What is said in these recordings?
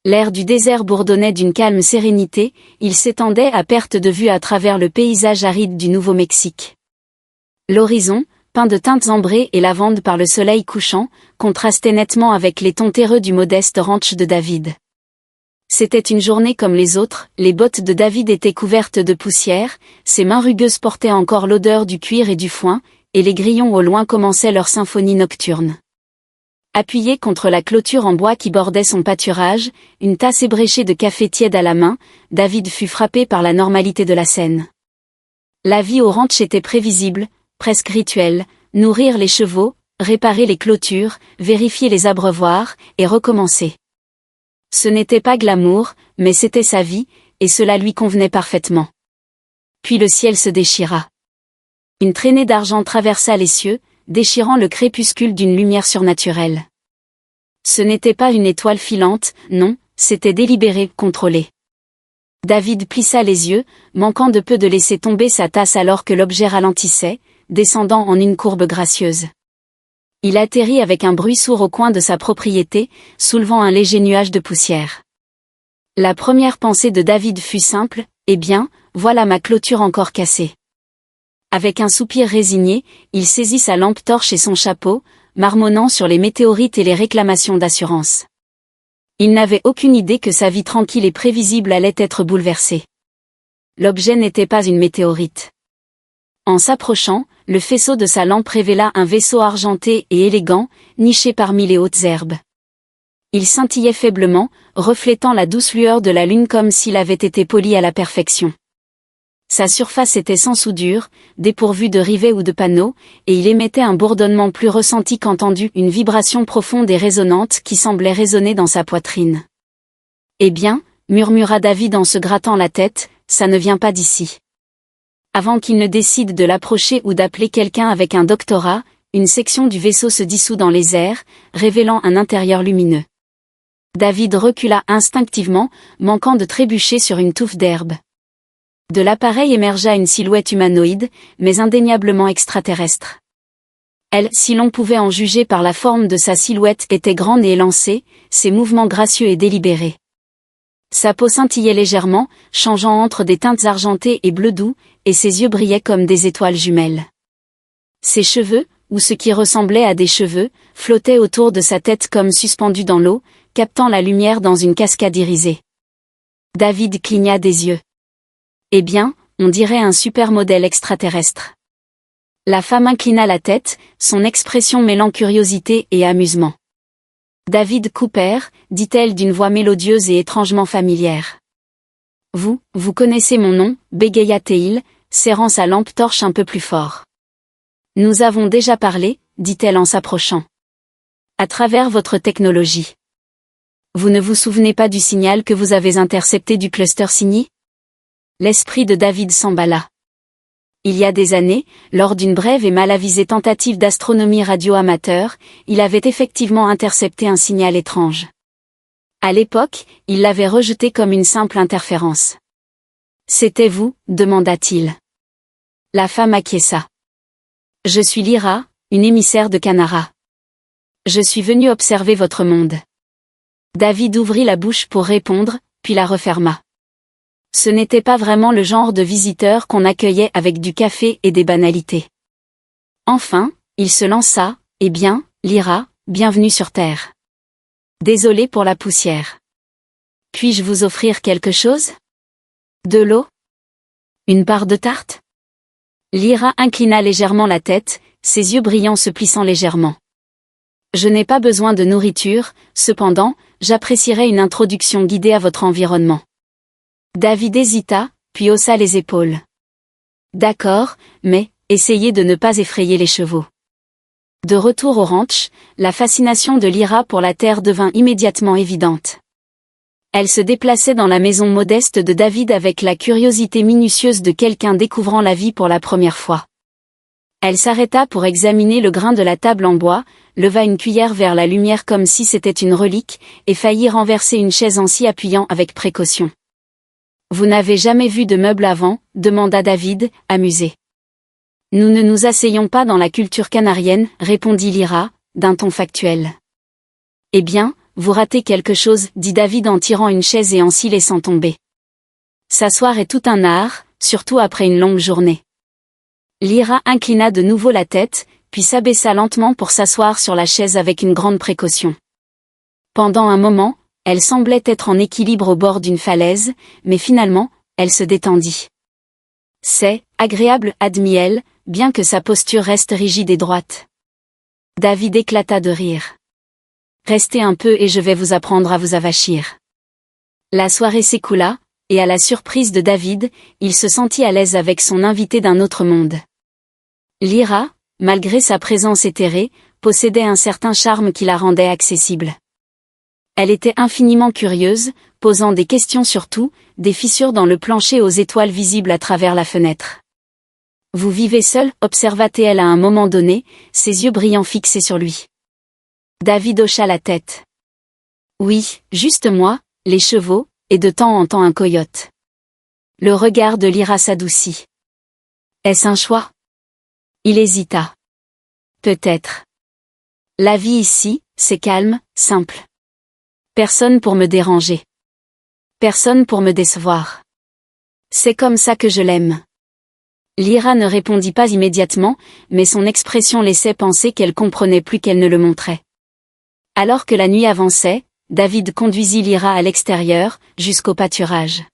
L'air du désert bourdonnait d'une calme sérénité, il s'étendait à perte de vue à travers le paysage aride du Nouveau-Mexique. L'horizon, peint de teintes ambrées et lavande par le soleil couchant, contrastait nettement avec les tons terreux du modeste ranch de David. C'était une journée comme les autres, les bottes de David étaient couvertes de poussière, ses mains rugueuses portaient encore l'odeur du cuir et du foin, et les grillons au loin commençaient leur symphonie nocturne. Appuyé contre la clôture en bois qui bordait son pâturage, une tasse ébréchée de café tiède à la main, David fut frappé par la normalité de la scène. La vie au ranch était prévisible, presque rituelle, nourrir les chevaux, réparer les clôtures, vérifier les abreuvoirs, et recommencer. Ce n'était pas glamour, mais c'était sa vie, et cela lui convenait parfaitement. Puis le ciel se déchira. Une traînée d'argent traversa les cieux, déchirant le crépuscule d'une lumière surnaturelle. Ce n'était pas une étoile filante, non, c'était délibéré, contrôlé. David plissa les yeux, manquant de peu de laisser tomber sa tasse alors que l'objet ralentissait, descendant en une courbe gracieuse. Il atterrit avec un bruit sourd au coin de sa propriété, soulevant un léger nuage de poussière. La première pensée de David fut simple, eh bien, voilà ma clôture encore cassée. Avec un soupir résigné, il saisit sa lampe torche et son chapeau, marmonnant sur les météorites et les réclamations d'assurance. Il n'avait aucune idée que sa vie tranquille et prévisible allait être bouleversée. L'objet n'était pas une météorite. En s'approchant, le faisceau de sa lampe révéla un vaisseau argenté et élégant, niché parmi les hautes herbes. Il scintillait faiblement, reflétant la douce lueur de la lune comme s'il avait été poli à la perfection. Sa surface était sans soudure, dépourvue de rivets ou de panneaux, et il émettait un bourdonnement plus ressenti qu'entendu, une vibration profonde et résonante qui semblait résonner dans sa poitrine. « Eh bien, » murmura David en se grattant la tête, « ça ne vient pas d'ici. » Avant qu'il ne décide de l'approcher ou d'appeler quelqu'un avec un doctorat, une section du vaisseau se dissout dans les airs, révélant un intérieur lumineux. David recula instinctivement, manquant de trébucher sur une touffe d'herbe. De l'appareil émergea une silhouette humanoïde, mais indéniablement extraterrestre. Elle, si l'on pouvait en juger par la forme de sa silhouette, était grande et élancée, ses mouvements gracieux et délibérés. Sa peau scintillait légèrement, changeant entre des teintes argentées et bleu doux, et ses yeux brillaient comme des étoiles jumelles. Ses cheveux, ou ce qui ressemblait à des cheveux, flottaient autour de sa tête comme suspendus dans l'eau, captant la lumière dans une cascade irisée. David cligna des yeux. Eh bien, on dirait un supermodèle extraterrestre. La femme inclina la tête, son expression mêlant curiosité et amusement. David Cooper, dit-elle d'une voix mélodieuse et étrangement familière. Vous connaissez mon nom, bégaya-t-il, serrant sa lampe torche un peu plus fort. Nous avons déjà parlé, dit-elle en s'approchant. À travers votre technologie. Vous ne vous souvenez pas du signal que vous avez intercepté du cluster Cygni ? L'esprit de David s'emballa. Il y a des années, lors d'une brève et mal avisée tentative d'astronomie radio-amateur, il avait effectivement intercepté un signal étrange. À l'époque, il l'avait rejeté comme une simple interférence. « C'était vous ?» demanda-t-il. La femme acquiesça. « Je suis Lyra, une émissaire de Canara. Je suis venue observer votre monde. » David ouvrit la bouche pour répondre, puis la referma. Ce n'était pas vraiment le genre de visiteur qu'on accueillait avec du café et des banalités. Enfin, il se lança, « Eh bien, Lyra, bienvenue sur Terre. Désolé pour la poussière. Puis-je vous offrir quelque chose ? De l'eau ? Une part de tarte ? » Lyra inclina légèrement la tête, ses yeux brillants se plissant légèrement. « Je n'ai pas besoin de nourriture, cependant, j'apprécierais une introduction guidée à votre environnement. » David hésita, puis haussa les épaules. « D'accord, mais, essayez de ne pas effrayer les chevaux. » De retour au ranch, la fascination de Lyra pour la terre devint immédiatement évidente. Elle se déplaçait dans la maison modeste de David avec la curiosité minutieuse de quelqu'un découvrant la vie pour la première fois. Elle s'arrêta pour examiner le grain de la table en bois, leva une cuillère vers la lumière comme si c'était une relique, et faillit renverser une chaise en s'y appuyant avec précaution. « Vous n'avez jamais vu de meubles avant ?» demanda David, amusé. « Nous ne nous asseyons pas dans la culture canarienne, répondit Lyra, d'un ton factuel. « Eh bien, vous ratez quelque chose, dit David en tirant une chaise et en s'y laissant tomber. S'asseoir est tout un art, surtout après une longue journée. Lyra inclina de nouveau la tête, puis s'abaissa lentement pour s'asseoir sur la chaise avec une grande précaution. Pendant un moment, elle semblait être en équilibre au bord d'une falaise, mais finalement, elle se détendit. C'est agréable, admit-elle, bien que sa posture reste rigide et droite. David éclata de rire. Restez un peu et je vais vous apprendre à vous avachir. La soirée s'écoula, et à la surprise de David, il se sentit à l'aise avec son invité d'un autre monde. Lyra, malgré sa présence éthérée, possédait un certain charme qui la rendait accessible. Elle était infiniment curieuse, posant des questions sur tout, des fissures dans le plancher aux étoiles visibles à travers la fenêtre. « Vous vivez seul ?» observa-t-elle à un moment donné, ses yeux brillants fixés sur lui. David hocha la tête. « Oui, juste moi, les chevaux, et de temps en temps un coyote. » Le regard de Lyra s'adoucit. « Est-ce un choix ?» Il hésita. « Peut-être. La vie ici, c'est calme, simple. Personne pour me déranger. Personne pour me décevoir. C'est comme ça que je l'aime. » Lyra ne répondit pas immédiatement, mais son expression laissait penser qu'elle comprenait plus qu'elle ne le montrait. Alors que la nuit avançait, David conduisit Lyra à l'extérieur, jusqu'au pâturage.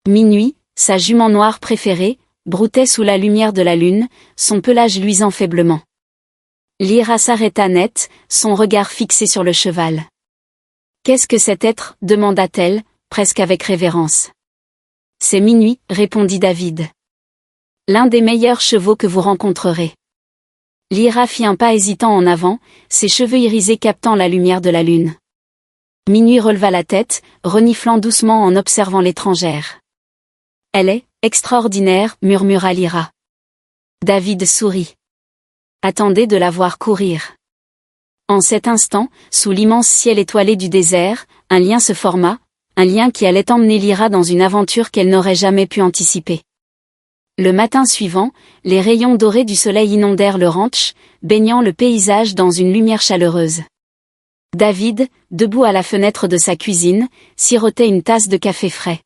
Minuit, sa jument noire préférée, broutait sous la lumière de la lune, son pelage luisant faiblement. Lyra s'arrêta net, son regard fixé sur le cheval. « Qu'est-ce que cet être ?» demanda-t-elle, presque avec révérence. « C'est Minuit » répondit David. « L'un des meilleurs chevaux que vous rencontrerez. » Lyra fit un pas hésitant en avant, ses cheveux irisés captant la lumière de la lune. Minuit releva la tête, reniflant doucement en observant l'étrangère. « Elle est extraordinaire » murmura Lyra. David sourit. « Attendez de la voir courir. » En cet instant, sous l'immense ciel étoilé du désert, un lien se forma, un lien qui allait emmener Lyra dans une aventure qu'elle n'aurait jamais pu anticiper. Le matin suivant, les rayons dorés du soleil inondèrent le ranch, baignant le paysage dans une lumière chaleureuse. David, debout à la fenêtre de sa cuisine, sirotait une tasse de café frais.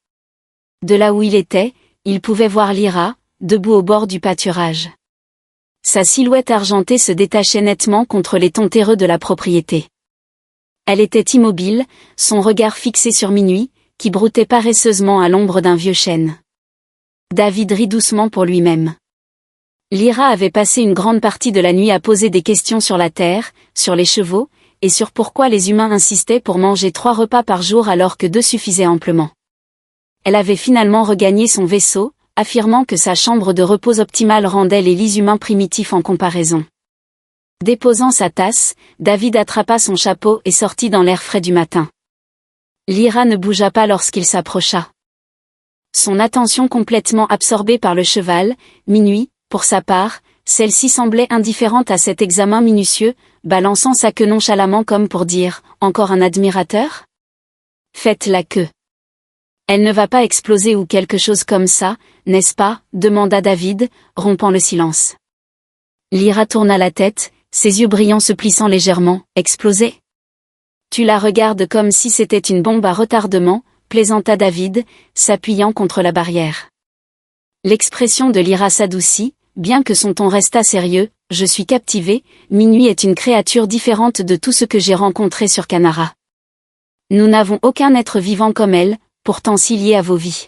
De là où il était, il pouvait voir Lyra, debout au bord du pâturage. Sa silhouette argentée se détachait nettement contre les tons terreux de la propriété. Elle était immobile, son regard fixé sur Minuit, qui broutait paresseusement à l'ombre d'un vieux chêne. David rit doucement pour lui-même. Lyra avait passé une grande partie de la nuit à poser des questions sur la terre, sur les chevaux, et sur pourquoi les humains insistaient pour manger 3 repas par jour alors que 2 suffisaient amplement. Elle avait finalement regagné son vaisseau, affirmant que sa chambre de repos optimale rendait les lits humains primitifs en comparaison. Déposant sa tasse, David attrapa son chapeau et sortit dans l'air frais du matin. Lyra ne bougea pas lorsqu'il s'approcha. Son attention complètement absorbée par le cheval, Minuit, pour sa part, celle-ci semblait indifférente à cet examen minutieux, balançant sa queue nonchalamment comme pour dire « Encore un admirateur ?» Faites la queue. Elle ne va pas exploser ou quelque chose comme ça, n'est-ce pas demanda David, rompant le silence. Lyra tourna la tête, ses yeux brillants se plissant légèrement. Exploser ? Tu la regardes comme si c'était une bombe à retardement, plaisanta David, s'appuyant contre la barrière. L'expression de Lyra s'adoucit, bien que son ton restât sérieux. Je suis captivé, Minuit est une créature différente de tout ce que j'ai rencontré sur Canara. Nous n'avons aucun être vivant comme elle, pourtant si lié à vos vies.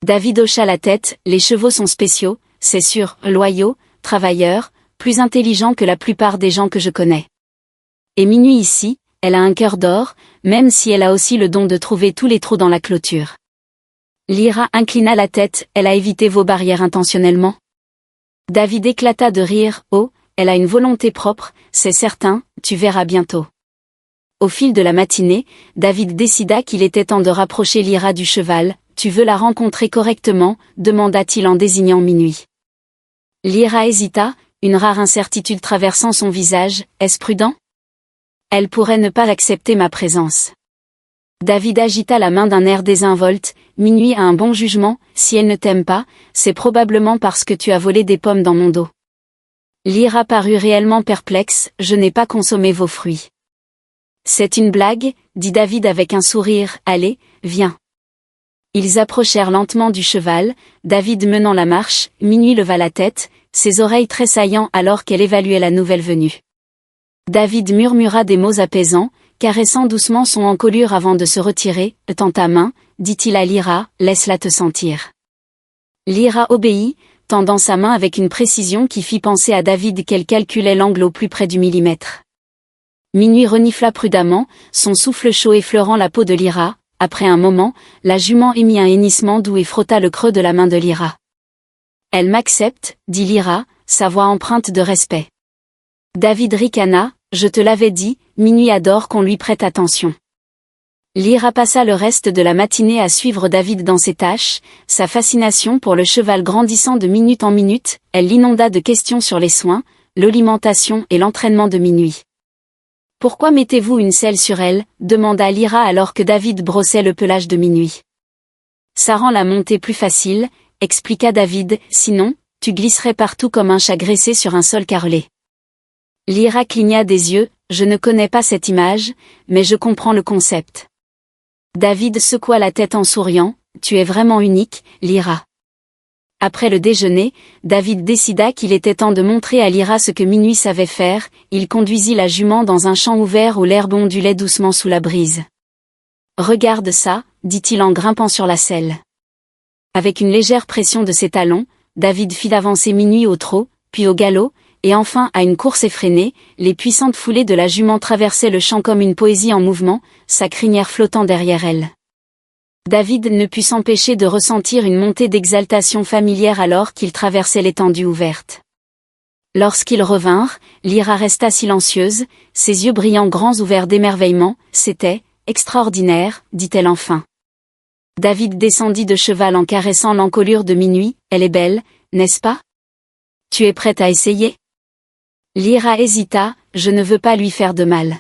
David hocha la tête, les chevaux sont spéciaux, c'est sûr, loyaux, travailleurs, plus intelligents que la plupart des gens que je connais. Et Minuit ici, elle a un cœur d'or, même si elle a aussi le don de trouver tous les trous dans la clôture. Lyra inclina la tête, elle a évité vos barrières intentionnellement. David éclata de rire, oh, elle a une volonté propre, c'est certain, tu verras bientôt. Au fil de la matinée, David décida qu'il était temps de rapprocher Lyra du cheval. Tu veux la rencontrer correctement, demanda-t-il en désignant Minuit. Lyra hésita, une rare incertitude traversant son visage, est-ce prudent ? Elle pourrait ne pas accepter ma présence. David agita la main d'un air désinvolte, Minuit a un bon jugement, si elle ne t'aime pas, c'est probablement parce que tu as volé des pommes dans mon dos. Lyra parut réellement perplexe, je n'ai pas consommé vos fruits. C'est une blague, dit David avec un sourire, allez, viens. Ils approchèrent lentement du cheval, David menant la marche, Minuit leva la tête, ses oreilles tressaillant alors qu'elle évaluait la nouvelle venue. David murmura des mots apaisants, caressant doucement son encolure avant de se retirer, « Tends ta main », dit-il à Lyra, « laisse-la te sentir ». Lyra obéit, tendant sa main avec une précision qui fit penser à David qu'elle calculait l'angle au plus près du millimètre. Minuit renifla prudemment, son souffle chaud effleurant la peau de Lyra. Après un moment, la jument émit un hennissement doux et frotta le creux de la main de Lyra. « Elle m'accepte, dit Lyra, sa voix empreinte de respect. David ricana, « Je te l'avais dit, Minuit adore qu'on lui prête attention. » Lyra passa le reste de la matinée à suivre David dans ses tâches, sa fascination pour le cheval grandissant de minute en minute, elle l'inonda de questions sur les soins, l'alimentation et l'entraînement de Minuit. « Pourquoi mettez-vous une selle sur elle ?» demanda Lyra alors que David brossait le pelage de Minuit. « Ça rend la montée plus facile, » expliqua David, « sinon, tu glisserais partout comme un chat graissé sur un sol carrelé. » Lyra cligna des yeux, « Je ne connais pas cette image, mais je comprends le concept. » David secoua la tête en souriant, « Tu es vraiment unique, Lyra. » Après le déjeuner, David décida qu'il était temps de montrer à Lyra ce que Minuit savait faire, il conduisit la jument dans un champ ouvert où l'herbe ondulait doucement sous la brise. « Regarde ça, » dit-il en grimpant sur la selle. Avec une légère pression de ses talons, David fit avancer Minuit au trot, puis au galop, et enfin à une course effrénée, les puissantes foulées de la jument traversaient le champ comme une poésie en mouvement, sa crinière flottant derrière elle. David ne put s'empêcher de ressentir une montée d'exaltation familière alors qu'ils traversaient l'étendue ouverte. Lorsqu'ils revinrent, Lyra resta silencieuse, ses yeux brillants grands ouverts d'émerveillement, « C'était extraordinaire », dit-elle enfin. David descendit de cheval en caressant l'encolure de Minuit, « Elle est belle, n'est-ce pas? Tu es prête à essayer ?» Lyra hésita, « Je ne veux pas lui faire de mal. »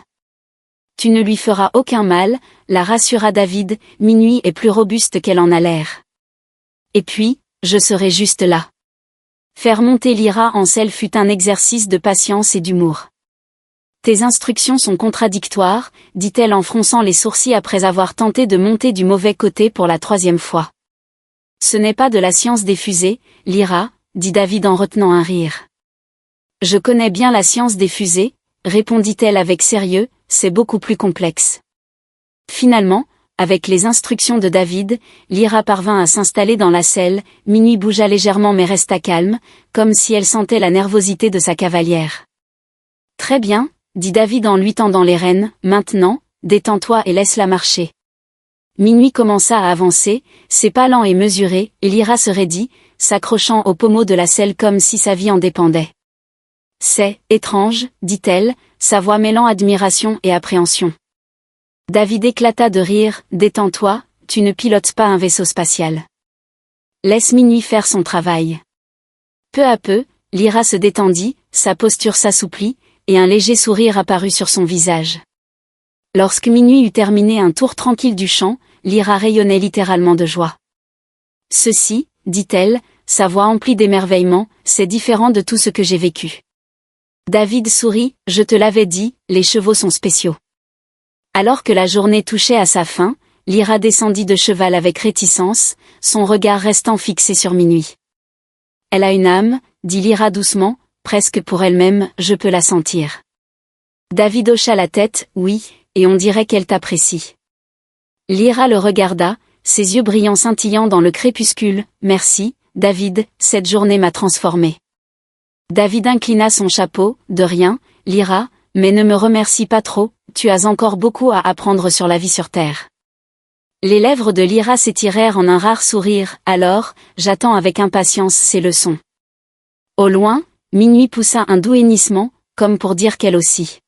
« Tu ne lui feras aucun mal, » la rassura David, « Minuit est plus robuste qu'elle en a l'air. Et puis, je serai juste là. » Faire monter Lyra en selle fut un exercice de patience et d'humour. « Tes instructions sont contradictoires, » dit-elle en fronçant les sourcils après avoir tenté de monter du mauvais côté pour la 3e fois. « Ce n'est pas de la science des fusées, Lyra, » dit David en retenant un rire. « Je connais bien la science des fusées, » répondit-elle avec sérieux, « c'est beaucoup plus complexe. » Finalement, avec les instructions de David, Lyra parvint à s'installer dans la selle, Minuit bougea légèrement mais resta calme, comme si elle sentait la nervosité de sa cavalière. « Très bien, » dit David en lui tendant les rênes, « maintenant, détends-toi et laisse-la marcher. » Minuit commença à avancer, ses pas lents et mesurés, et Lyra se raidit, s'accrochant au pommeau de la selle comme si sa vie en dépendait. « C'est étrange, » dit-elle, sa voix mêlant admiration et appréhension. David éclata de rire, « Détends-toi, tu ne pilotes pas un vaisseau spatial. Laisse Minuit faire son travail. » Peu à peu, Lyra se détendit, sa posture s'assouplit, et un léger sourire apparut sur son visage. Lorsque Minuit eut terminé un tour tranquille du champ, Lyra rayonnait littéralement de joie. « Ceci, » dit-elle, sa voix emplie d'émerveillement, « c'est différent de tout ce que j'ai vécu. » David sourit, « Je te l'avais dit, les chevaux sont spéciaux. » Alors que la journée touchait à sa fin, Lyra descendit de cheval avec réticence, son regard restant fixé sur Minuit. « Elle a une âme, » dit Lyra doucement, presque pour elle-même, « je peux la sentir. » David hocha la tête, « Oui, et on dirait qu'elle t'apprécie. » Lyra le regarda, ses yeux brillants scintillant dans le crépuscule, « Merci, David, cette journée m'a transformé. » David inclina son chapeau, « De rien, Lyra, mais ne me remercie pas trop, tu as encore beaucoup à apprendre sur la vie sur Terre. » Les lèvres de Lyra s'étirèrent en un rare sourire, « Alors, j'attends avec impatience ces leçons. » Au loin, Minuit poussa un doux hennissement, comme pour dire qu'elle aussi